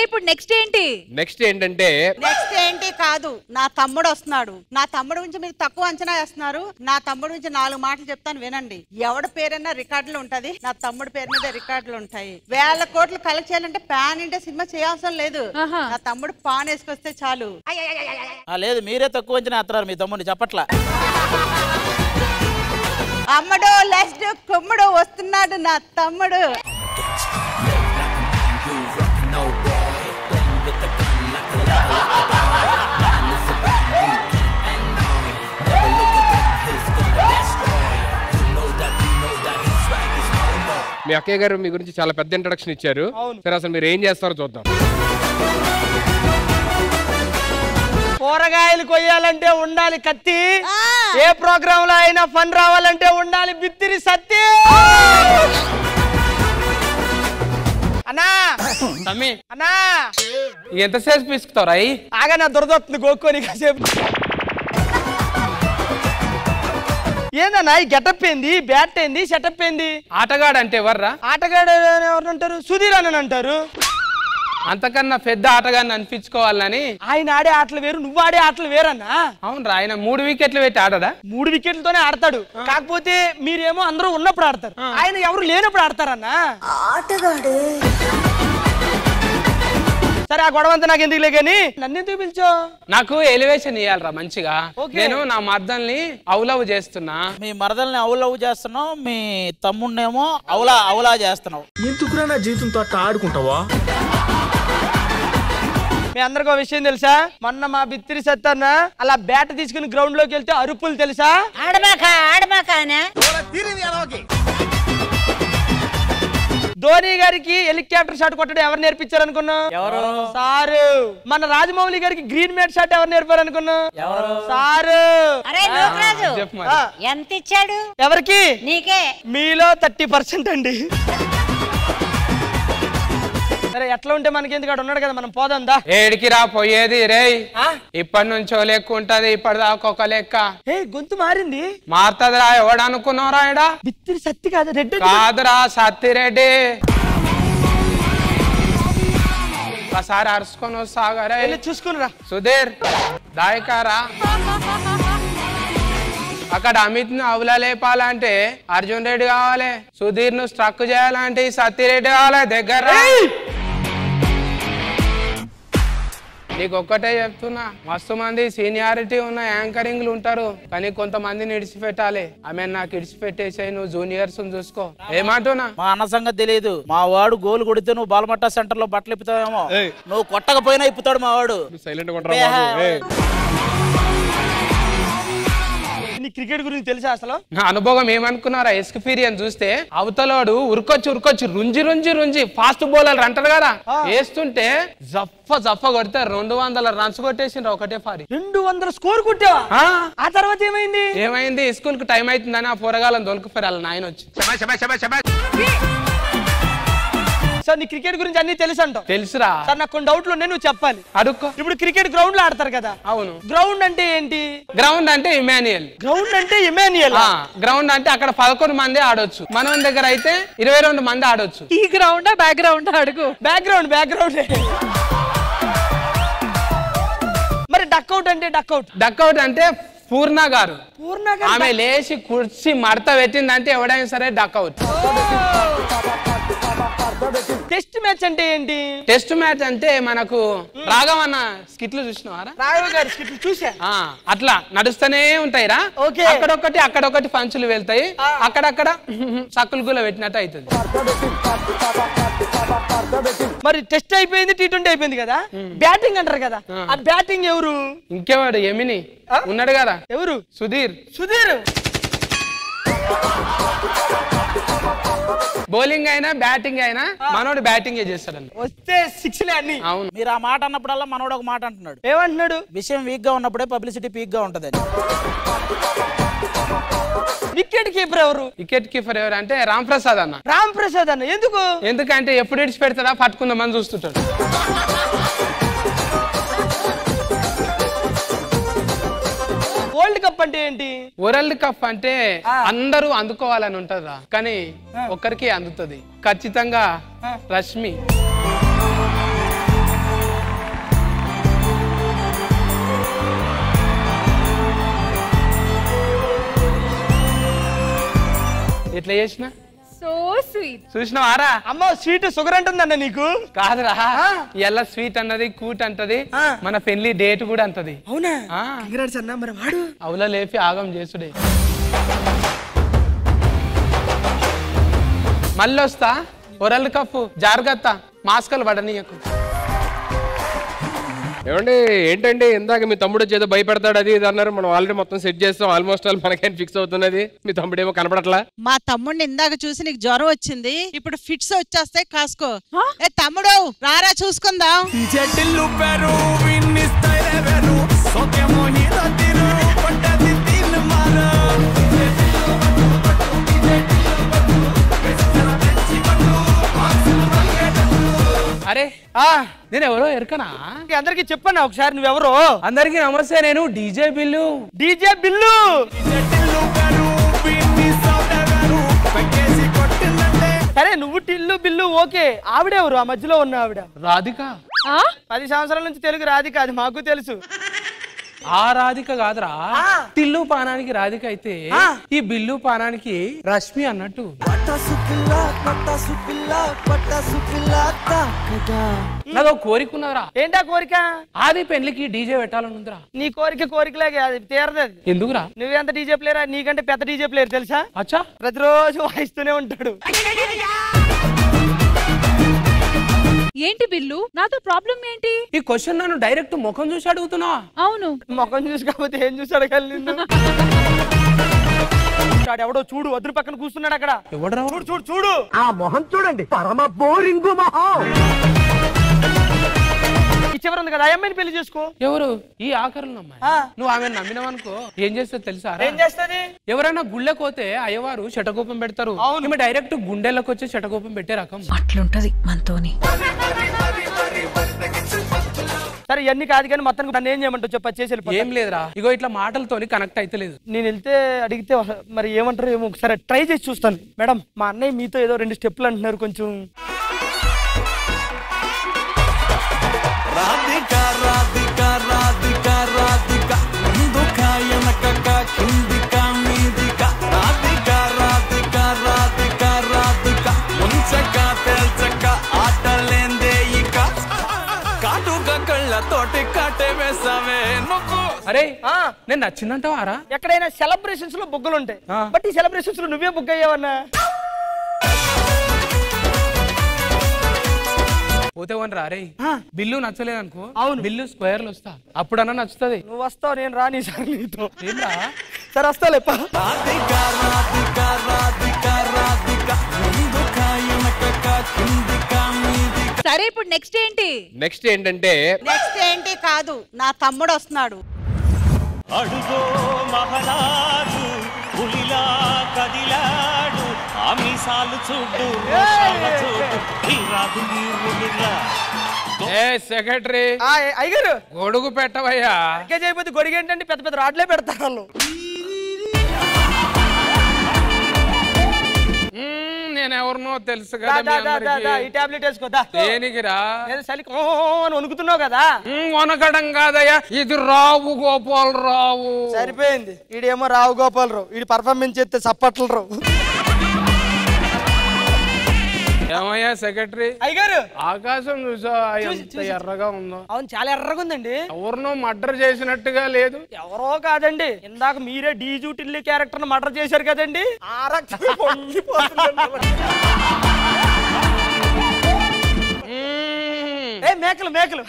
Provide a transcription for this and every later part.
ఇప్పుడు నెక్స్ట్ ఏంటి? నెక్స్ట్ ఏంటి కాదు, నా తమ్ముడు వస్తున్నాడు. నా తమ్ముడు గురించి మీరు తక్కువ అంచనా వేస్తున్నారు. నా తమ్ముడు గురించి 4 మాటలు చెప్తాను వినండి. ఎవడి పేరైనా రికార్డులు ఉంటది, నా తమ్ముడు పేరు మీద రికార్డులు ఉంటాయి. 1000 కోట్లు కలెక్ట్ చేయాలంటే పాన్ ఇండియా సినిమా చేయాల్సిన లేదు. నా తమ్ముడు పాన్ వేసుకొస్తే చాలు. లేదు, మీరే తక్కువ అంచనా వేస్తున్నారు మీ తమ్ముడిని, చెప్పట్లా. అమ్మడు లెస్ట్ కుమ్ముడు వస్తున్నాడు నా తమ్ముడు. మీ అక్కయ్య గారు మీ గురించి చాలా పెద్ద ఇంట్రడక్షన్ ఇచ్చారు. సరే అసలు మీరు ఏం చేస్తారో చూద్దాం. కూరగాయలు కొయ్యాలంటే ఉండాలి కత్తి, ఏ ప్రోగ్రామ్ లో అయినా ఫన్ రావాలంటే ఉండాలి బిత్తిరి సత్తి. అన్నా అన్నా ఎంతసేపు పిసుకుతావు రాయి? ఆగా, నా దురదొస్తుంది గోక్కోని కాసేపు. ఏందన్నా ఈ గెటప్ ఏంది, బ్యాట్ ఏంది, సెటప్ ఏంది? ఆటగాడు అంటే ఎవర్రా? ఆటగాడు ఎవరు అంటారు? సుధీర్ అని అంటారు. అంతకన్నా పెద్ద ఆటగాన్ని అనిపించుకోవాలని. ఆయన ఆడే ఆటలు వేరు, నువ్వు ఆడే ఆటలు వేరన్నా. అవునరా, ఆయన 3 వికెట్లు పెట్టి ఆడడా? 3 వికెట్లతోనే ఆడతాడు. కాకపోతే మీరేమో అందరూ ఉన్నప్పుడు ఆడతారు, ఆయన ఎవరు లేనప్పుడు ఆడతారన్నా. ఆటగాడు. సరే, ఆ గొడవ అంతా నాకు ఎందుకులే గానీ నన్నెందుకు పిలిచో? నాకు ఎలివేషన్ ఇవ్వాలరా మంచిగా. నేను నా మర్దల్ని అవులవ్ చేస్తున్నా. మీ మరదల్ని అవులవ్ చేస్తున్నావు, మీ తమ్ముడినేమో అవులా చేస్తున్నావు. ఎందుకురా నా జీవితంతో అట్లా ఆడుకుంటావా? మీ అందరికీ విషయం తెలుసా? మొన్న మా బిత్తిరి సత్తన్న అలా బ్యాట్ తీసుకుని గ్రౌండ్ లోకి వెళ్తే అరుపులు తెలుసా? ధోని గారికి హెలికాప్టర్ షాట్ కొట్టడం ఎవరు నేర్పించారు అనుకున్నావు? ఎవరు? సారు. మన రాజమౌళి గారికి గ్రీన్ మ్యాట్ షాట్ ఎవరు నేర్పారు అనుకున్నావు? ఎవరు? సారు. ఎంత ఇచ్చాడు? ఎవరికి? నీకే. మీలో 30% అండి. సరే, ఎట్లా ఉంటే మనకి ఎందుకు ఉన్నాడు కదా, మనం పోదాందా? ఏడికి రా పోయేది రే? ఇప్పటి నుంచో లెక్క ఉంటది, ఇప్పటిదాకా ఒక లెక్క. గొంతు మారింది. మారుతుందిరా, ఎవడు అనుకున్నావురా? ఇడా బిత్తిరి సత్తి కాదు, రెడ్డి కాదురా, సత్తిరెడ్డి. ఒకసారి అరుచుకొని వస్తాగరా, చూసుకునిరా. సుధీర్ దాయకారా. అక్కడ అమిత్ ను అవులా లేపాలంటే అర్జున్ రెడ్డి కావాలి, సుధీర్ ను స్ట్రక్ చేయాలంటే సత్తిరెడ్డి కావాలి. దగ్గర నీకు ఒక్కటే చెప్తున్నా, మస్తు మంది సీనియారిటీ ఉన్న యాంకరింగ్లు ఉంటారు, కానీ కొంతమందిని ఇడిచిపెట్టాలి. ఆమె నాకు ఇడిచిపెట్టేసాయి, నువ్వు జూనియర్స్ చూసుకో. ఏమంటున్నా? మా అన్న సంగతి తెలియదు. మా వాడు గోల్ కొడితే నువ్వు బాలమట్ట సెంటర్ లో బట్టలు ఇప్పుతావేమో, నువ్వు కొట్టకపోయినా ఇప్పుతాడు మా వాడు. క్రికెట్ గురించి తెలుసా అసలు? నా అనుభవం ఏమనుకున్నారా? ఎక్స్పీరియన్స్ చూస్తే అవతలోడు ఉరుకొచ్చి రుంజి ఫాస్ట్ బౌలర్ అంటారు కదా, వేస్తుంటే జఫ కొడితే 200 రన్స్ కొట్టేసిండ్రు ఒకటే ఫారి. 200 స్కోర్ కొట్టావా? ఆ తర్వాత ఏమైంది? స్కూల్ కు టైం అవుతుందని ఆ పోరగాలను దొరికిపోయారు నాయన వచ్చి. సార్, నీ క్రికెట్ గురించి అన్ని తెలుసు అంటావు? తెలుసురా సార్, నాకు కొన్ని డౌట్లు ఉన్నాయి, నువ్వు చెప్పాలి. అడుక్కో. ఇప్పుడు క్రికెట్ గ్రౌండ్ లో ఆడతారు కదా? అవును. గ్రౌండ్ అంటే ఏంటి? గ్రౌండ్ అంటే ఇమాన్యుయల్. గ్రౌండ్ అంటే ఇమాన్యుయల్. గ్రౌండ్ అంటే అక్కడ 11 మంది ఆడొచ్చు, మన దగ్గర అయితే 22 మంది ఆడొచ్చు. ఈ గ్రౌండ్ బ్యాక్గ్రౌండ్ అడుగు. బ్యాక్గ్రౌండ్. మరి డక్అవుట్ అంటే? డక్అవుట్ అంటే పూర్ణ గారు ఆమె లేచి కుర్చీ మడత పెట్టిందంటే ఎవడైనా సరే డక్అవుట్. టెస్ట్ మ్యాచ్ అంటే ఏంటి? టెస్ట్ మ్యాచ్ అంటే మనకు రాఘవ్ అన్న స్కిట్లు చూసినావారా? రాఘవ్ గారి స్కిట్లు చూసా. అట్లా నడుస్తూనే ఉంటాయిరా. అక్కడొకటి పంచులు వెళ్తాయి, అక్కడక్కడ సక్కులు గుల పెట్టినట్టు అవుతుంది. మరి టెస్ట్ అయిపోయింది, T20 అయిపోయింది కదా, బ్యాటింగ్ అంటారు కదా, ఆ బ్యాటింగ్ ఎవరు? ఇంకెవాడు ఎమిని ఉన్నాడు కదా. ఎవరు? సుధీర్. బౌలింగ్ అయినా బ్యాటింగ్ అయినా మనోడు బ్యాటింగ్ చేస్తాడు. వస్తే 6లే అన్ని. అవును. మీరు ఆ మాట అన్నప్పుడల్లా మనోడు ఒక మాట అంటున్నాడు. ఏమంటున్నాడు? విషయం వీక్ గా ఉన్నప్పుడే పబ్లిసిటీ పీక్ గా ఉంటది. వికెట్ కీపర్ ఎవరు? వికెట్ కీపర్ ఎవరు అంటే రామ్ ప్రసాద్ అన్న. రామ్ ప్రసాద్ అన్న. ఎందుకంటే ఎప్పుడు ఇడిచి పెడతాడా పట్టుకుందామని చూస్తుంటాడు. వరల్డ్ కప్ అంటే ఏంటి? వరల్డ్ కప్ అంటే అందరూ అందుకోవాలని ఉంటదా, కానీ ఒక్కరికి అందుతుంది ఖచ్చితంగా. రష్మి ఎట్లా చేసిన సో స్వీట్. చూసినవారా? అమ్మ స్వీట్ షుగర్ అంటుందన్న నీకు. కాదురా, ఎలా స్వీట్ అన్నది కూట్ అంటది, మన పెళ్లి డేట్ కూడా అంటది. అవునా? కంగ్రాట్స్ అన్న. మరి వాడు అవులా లేపి ఆగం చేసుడే. మళ్ళీ వస్తా వరల్డ్ కప్ జాగ్రత్త, మాస్కలు పడనీయకు. ఏమండి ఏంటండి ఇందాక మీ తమ్ముడు చేదో భయపెడతాడు అది ఇది అన్నారు, మనం ఆల్రెడీ మొత్తం సెట్ చేస్తాం, ఆల్మోస్ట్ ఆల్ మనకేం ఫిక్స్ అవుతున్నది. మీ తమ్ముడు ఏమో కనపడట్లా. మా తమ్ముడిని ఇందాక చూసి నీకు జ్వరం వచ్చింది, ఇప్పుడు ఫిట్స్ వచ్చేస్తాయి, కాసుకో. ఏ తమ్ముడు రారా చూసుకుందాం. అరే నేను ఎవరో ఎరకనా? అందరికి చెప్పన్నా ఒకసారి నువ్వెవరో. అందరికి నమస్తే, నేను డీజే బిల్లు. DJ bill. సరే నువ్వు టిల్లు బిల్లు ఓకే, ఆవిడెవరు ఆ మధ్యలో ఉన్న ఆవిడ? రాధిక. 10 సంవత్సరాల నుంచి తెలుగు రాధిక, అది మాకు తెలుసు. ఆ రాధిక కాదురా, టిల్లు పానానికి రాధిక అయితే ఈ బిల్లు పానానికి రష్మి అన్నట్టు. నాదో కోరిక ఉన్నదిరా. ఏంటా కోరిక? ఆది పెళ్లికి డీజే పెట్టాలని ఉందిరా. నీ కోరికలాగే అది తీరదు. ఎందుకురా? నువ్వెంత డీజే ప్లేయరా? నీకంటే పెద్ద డీజే ప్లేయర్ తెలుసా? అచ్చా, ప్రతిరోజు వాయిస్తూనే ఉంటాడు. ఏంటి బిల్లు, నాతో ప్రాబ్లం ఏంటి? ఈ క్వశ్చన్ నన్ను డైరెక్ట్ ముఖం చూసి అడుగుతున్నా. అవును, ముఖం చూసి కాకపోతే ఏం చూసి అడగాలి నిన్ను? ఎవడో చూడు, వద్దు పక్కన కూర్చున్నాడు అక్కడ. ఎవడరా? చూడు చూడు ఆ మొహం చూడండి, పరమ బోరింగు మొహం. చివరి ఉంది కదా, అమ్మాయిని పెళ్లి చేసుకో. ఎవరు? ఈ ఆఖరులు అమ్మాయి. నువ్వు ఆమె నమ్మినవనుకో ఏం చేస్తుంది తెలుసా? ఏం చేస్తుంది? ఎవరైనా గుళ్ళకోతే అయ్యవారు శటకోపం పెడతారు, ఈమె డైరెక్ట్ గుండెలకు వచ్చి శటకోపం పెట్టే రకం. అట్లుంటది మనతోని. సరే ఇవన్నీ కాదు కానీ మొత్తం నన్ను ఏం చేయమంటావు చెప్ప? చేసి ఏం లేదురా, ఇగో ఇట్లా మాటలతోని కనెక్ట్ అయితే లేదు. నేను వెళ్తే అడిగితే మరి ఏమంటారు ఏమో, ఒకసారి ట్రై చేసి చూస్తాను. మేడం మా అన్నయ్య మీతో ఏదో 2 స్టెప్లు అంటున్నారు, కొంచెం. రాధిక రాధిక రాధిక రాధిక ముందుక వెనకక కిందిక మీదిక రాధిక రాధిక రాధిక రాధిక ముంచక తెల్చక ఆటలేందే ఇక కాటుక కళ్ళతోటి కాటే వేసావే నువ్వు. అరే నేను నచ్చిందంటావారా? ఎక్కడైనా సెలబ్రేషన్స్ లో బుగ్గలు ఉంటాయి, బట్ ఈ సెలబ్రేషన్స్ లో నువ్వే బుగ్గ అయ్యావన్నా. పోతే వనరా రే, బిల్లు నచ్చలేదు అనుకో, అవును బిల్లు స్క్వేర్లు వస్తా, అప్పుడన్నా నచ్చుతుంది. నువ్వు వస్తావు, నేను రాని సార్ నీతో. ఏంరా? సరే వస్తా లేప. రాధిక రాధిక రాధిక రాధిక ముందుక వెనకక కిందిక మీదిక. సరే ఇప్పుడు నెక్స్ట్ ఏంటి? నెక్స్ట్ ఏంటంటే నెక్స్ట్ ఏంటి కాదు, నా తమ్ముడు వస్తున్నాడు. అడుగో మహారాజు పులిలా కదిలాడు, ఆమిసాలు చూడు సెక్రటరీ అయ్యారు గొడుగు పెట్టవయ్యా. చేయకపోతే గొడుగు ఏంటంటే పెద్ద పెద్ద రాడ్లే పెడతారు వాళ్ళు. నేను ఎవరినో తెలుసు కదా. ఈ టాబ్లెట్ వేసుకోదా? దేనికిరా? చలికి అని వణుకుతున్నావు కదా. వనకడం కాదయ్యా, ఇది రావు గోపాలరావు. సరిపోయింది, ఈడేమో రావు గోపాలరావు, ఈడు పర్ఫార్మెన్స్ చేస్తే చప్పట్లు రావు. ఏమయ్యా సెక్రటరీ? అయ్యారు ఆకాశం చూసా ఎంత ఎర్రగా ఉందో. అవును చాలా ఎర్రగా ఉందండి. ఎవరినో మర్డర్ చేసినట్టుగా లేదు. ఎవరో కాదండి, ఇందాక మీరే డీజూ టిల్లీ క్యారెక్టర్ మర్డర్ చేశారు కదండి. ఆ రక్తం మేకలు మేకలు.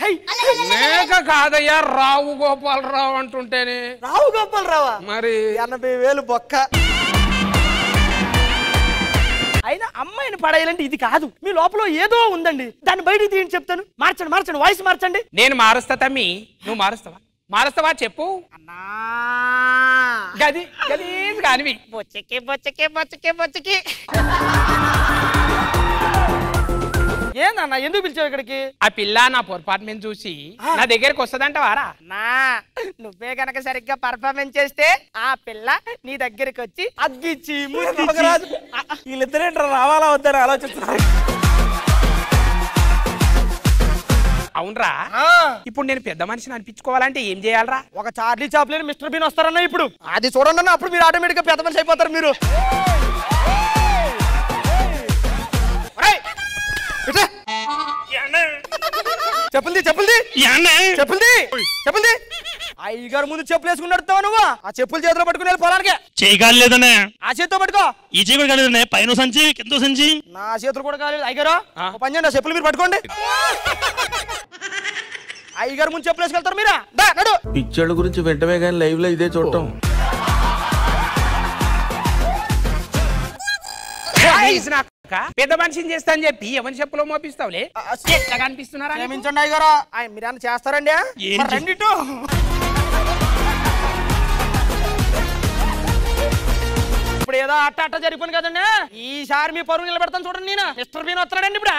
మేక కాదయ్యా, రావు గోపాలరావు అంటుంటేనే. రావు గోపాలరావా? మరి 80,000 బొక్క. అయినా అమ్మాయిని పడేయాలంటే ఇది కాదు, మీ లోపల ఏదో ఉందండి, దాన్ని బయటికి తీయండి చెప్తాను. మార్చండి మార్చండి, వాయిస్ మార్చండి. నేను మారుస్తా తమ్మి, నువ్వు మారుస్తావా చెప్పు. గది గలీజ్ కానివి. బొచ్చకి బొచ్చకి బొచ్చకి బొచ్చకి. ఏందన్నా ఎందుకు పిలిచావు ఇక్కడికి? ఆ పిల్ల నా పొరపాటు చూసి నా దగ్గరకు వస్తుందంటవారా? నా నువ్వే గనక సరిగ్గా పర్ఫార్మెన్స్ చేస్తే ఆ పిల్ల నీ దగ్గరికి వచ్చి అగ్గిచ్చి వీళ్ళిద్దరేంటారు రావాలా వద్దని ఆలోచిస్తున్నారు. అవునరా, ఇప్పుడు నేను పెద్ద మనిషిని అనిపించుకోవాలంటే ఏం చేయాలరా? ఒక చార్లీ చాప్లిన్ మిస్టర్ బీన్ వస్తారన్నా ఇప్పుడు, అది చూడండి అప్పుడు మీరు ఆటోమేటిక్ గా పెద్ద మనిషి అయిపోతారు మీరు. చెప్పుంది చెప్పుంది చెప్పుంది చెప్పుంది అయ్యగారు ముందు చెప్పులు వేసుకుని నడుతావా నువ్వు ఆ చెప్పులు చేతిలో పట్టుకుని వెళ్ళి పొలానికి చేయగలేదనే ఆ చేతితో పట్టుకో ఈ చేయి కూడా కాలేదనే పైన సంచి కింద సంచి నా చేతులు కూడా కాలేదు అయ్యగారు పని చేయండి ఆ చెప్పులు మీరు పట్టుకోండి అయ్యగారు ముందు చెప్పులు వేసుకెళ్తారు మీరా నడు పిచ్చోళ్ళ గురించి వెంటనే కానీ లైవ్ లో ఇదే చూడటం పెద్ద మనిషిని చేస్తా అని చెప్పి ఎవరి చెప్పులో మోపిస్తావులే ఎట్లా కనిపిస్తున్నారా క్షమించండి అయ్యగారు మీరేమన్నా చేస్తారండి రెండిటు ఇప్పుడు ఏదో అట్ట జరిగిపోయింది కదండి ఈసారి మీ పరువు నిలబెడతాను చూడండి నేను మిస్టర్ బీన్ వస్తాడండి ఇప్పుడు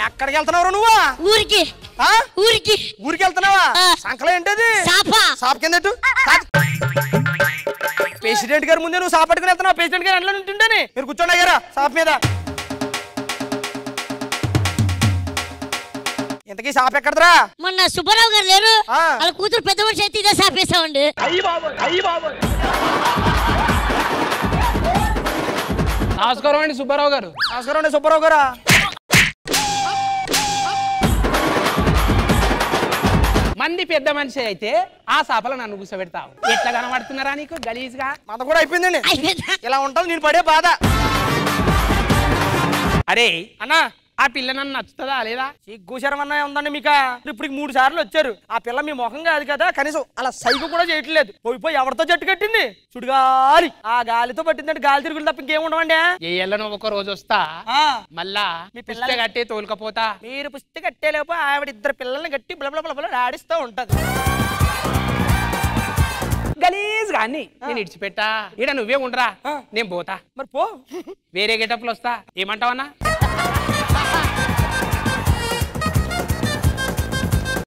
ఎక్కడికి వెళ్తున్నావు నువ్వు ఊరికి ఊరికి ఊరికి వెళ్తున్నావా సంకలం ఏంటది సాప్ కింద ప్రెసిడెంట్ గారి ముందే నువ్వు సాప్ పట్టుకుని వెళ్తున్నావు ప్రెసిడెంట్ గారు ఎంట్లో ఉంటుండని మీరు కూర్చోండి అయ్యారా సాప్ మీద ఇంతకీ సాప్ ఎక్కడరా మొన్న సుబ్బారావు గారు లేరు వాళ్ళ కూతురు పెద్ద మనిషి అయితే ఇదే సాప్ వేసామండి నమస్కారం అండి సుబ్బారావు గారు నమస్కారం అండి సుబ్బారావు గారా మంది పెద్ద మనిషి అయితే ఆ సాపలో నన్ను కూర్చోబెడతావు ఎట్లా కనబడుతున్నారా నీకు గలీజ్ గా మంద కూడా అయిపోయిందండి ఇలా ఉంటుంది నేను పడే బాధ అరే అన్నా ఆ పిల్ల నన్ను నచ్చుతుందా లేదా సిగ్గుశరం అన్నా ఉందండి మీకు ఇప్పుడు 3 సార్లు వచ్చారు ఆ పిల్ల మీ ముఖం కాదు కదా కనీసం అలా సైగు కూడా చేయట్లేదు పోయి ఎవరితో జట్టు కట్టింది చుడుగాలి ఆ గాలితో పట్టిందంటే గాలి తిరుగులు తప్ప ఇంకేం ఉండవండి ఏళ్ళను ఒక రోజు వస్తా మళ్ళా మీ పిల్ల కట్టే తోలుకపోతా మీరు పుస్తక కట్టేలోపు ఆవిడ 2 పిల్లల్ని కట్టి బలబల ఆడిస్తూ ఉంటది గలీజ్ గాని నేను ఇడిచిపెట్టా ఈడ నువ్వే ఉండరా నేను పోతా మరి పో వేరే గెటప్లు వస్తా ఏమంటావన్నా